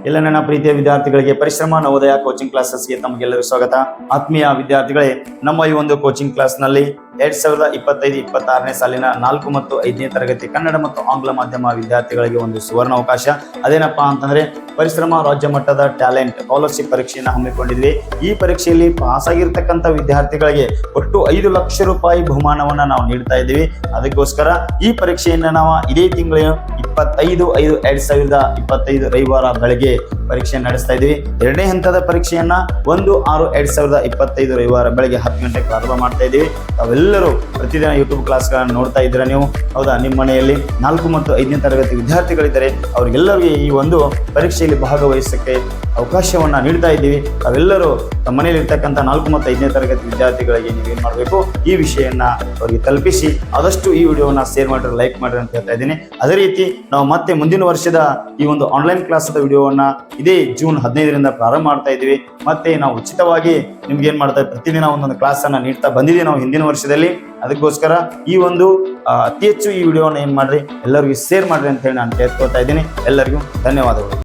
ಎಲ್ಲ ನನ್ನ ಪ್ರೀತಿಯ ವಿದ್ಯಾರ್ಥಿಗಳಿಗೆ ಪರಿಶ್ರಮ ನವೋದಯ ಕೋಚಿಂಗ್ ಕ್ಲಾಸಸ್ಗೆ ತಮಗೆಲ್ಲರಿಗೂ ಸ್ವಾಗತ. ಆತ್ಮೀಯ ವಿದ್ಯಾರ್ಥಿಗಳೇ, ನಮ್ಮ ಈ ಒಂದು ಕೋಚಿಂಗ್ ಕ್ಲಾಸ್ನಲ್ಲಿ 2025-26ನೇ ಸಾಲಿನ 4 ಮತ್ತು 5ನೇ ತರಗತಿ ಕನ್ನಡ ಮತ್ತು ಆಂಗ್ಲ ಮಾಧ್ಯಮ ವಿದ್ಯಾರ್ಥಿಗಳಿಗೆ ಒಂದು ಸುವರ್ಣ ಅವಕಾಶ. ಅದೇನಪ್ಪಾ ಅಂತಂದ್ರೆ ಪರಿಶ್ರಮ ರಾಜ್ಯ ಮಟ್ಟದ ಟ್ಯಾಲೆಂಟ್ ಸ್ಕಾಲರ್ಶಿಪ್ ಪರೀಕ್ಷೆಯನ್ನು ಹಮ್ಮಿಕೊಂಡಿದ್ವಿ. ಈ ಪರೀಕ್ಷೆಯಲ್ಲಿ ಪಾಸ್ ಆಗಿರ್ತಕ್ಕಂಥ ವಿದ್ಯಾರ್ಥಿಗಳಿಗೆ ಒಟ್ಟು 5 ಲಕ್ಷ ರೂಪಾಯಿ ಬಹುಮಾನವನ್ನ ನಾವು ನೀಡ್ತಾ ಇದ್ದೀವಿ. ಅದಕ್ಕೋಸ್ಕರ ಈ ಪರೀಕ್ಷೆಯನ್ನ ನಾವು ಇದೇ ತಿಂಗಳ 25/5/2025 ರವಿವಾರ ಬೆಳಗ್ಗೆ ಪರೀಕ್ಷೆ ನಡೆಸ್ತಾ ಇದ್ದೀವಿ. ಎರಡನೇ ಹಂತದ ಪರೀಕ್ಷೆಯನ್ನ 1/6/2025 ರವಿವಾರ ಬೆಳಗ್ಗೆ 10 ಗಂಟೆಗೆ ಪ್ರಾರಂಭ ಮಾಡ್ತಾ ಇದ್ದೀವಿ. ತಾವೆಲ್ಲರೂ ಪ್ರತಿದಿನ ಯೂಟ್ಯೂಬ್ ಕ್ಲಾಸ್ಗಳನ್ನು ನೋಡ್ತಾ ಇದ್ದೀರಾ ನೀವು, ಹೌದಾ? ನಿಮ್ಮ ಮನೆಯಲ್ಲಿ 4 ಮತ್ತು 5ನೇ ತರಗತಿ ವಿದ್ಯಾರ್ಥಿಗಳಿದ್ದಾರೆ. ಅವರಿಗೆಲ್ಲರಿಗೆ ಈ ಒಂದು ಪರೀಕ್ಷೆಯಲ್ಲಿ ಭಾಗವಹಿಸಕ್ಕೆ ಅವಕಾಶವನ್ನ ನೀಡ್ತಾ ಇದ್ದೀವಿ. ತಾವೆಲ್ಲರೂ ತಮ್ಮ ಮನೆಯಲ್ಲಿ ಇರ್ತಕ್ಕಂಥ 4 ಮತ್ತು 5ನೇ ತರಗತಿ ವಿದ್ಯಾರ್ಥಿಗಳಿಗೆ ನೀವೇನು ಮಾಡಬೇಕು, ಈ ವಿಷಯನ ಅವರಿಗೆ ತಲುಪಿಸಿ ಆದಷ್ಟು ಈ ವಿಡಿಯೋನ ಶೇರ್ ಮಾಡ್ರಿ, ಲೈಕ್ ಮಾಡ್ರಿ ಅಂತ ಹೇಳ್ತಾ ಇದ್ದೀನಿ. ಅದೇ ರೀತಿ ನಾವು ಮತ್ತೆ ಮುಂದಿನ ವರ್ಷದ ಈ ಒಂದು ಆನ್ಲೈನ್ ಕ್ಲಾಸ್ದ ವಿಡಿಯೋವನ್ನ ಇದೇ ಜೂನ್ 15ರಿಂದ ಪ್ರಾರಂಭ ಮಾಡ್ತಾ ಇದ್ದೀವಿ. ಮತ್ತೆ ನಾವು ಉಚಿತವಾಗಿ ನಿಮ್ಗೆ ಏನ್ ಮಾಡ್ತಾ ಪ್ರತಿದಿನ ಒಂದೊಂದು ಕ್ಲಾಸ್ ಅನ್ನ ನೀಡ್ತಾ ಬಂದಿದ್ದೀವಿ ನಾವು ಹಿಂದಿನ ವರ್ಷದಲ್ಲಿ. ಅದಕ್ಕೋಸ್ಕರ ಈ ಒಂದು ಅತಿ ಹೆಚ್ಚು ಈ ವಿಡಿಯೋನ ಏನ್ ಮಾಡ್ರಿ, ಎಲ್ಲರಿಗೂ ಶೇರ್ ಮಾಡ್ರಿ ಅಂತ ಹೇಳಿ ನಾನು ಕೇಳ್ಕೊತಾ ಇದ್ದೀನಿ. ಎಲ್ಲರಿಗೂ ಧನ್ಯವಾದಗಳು.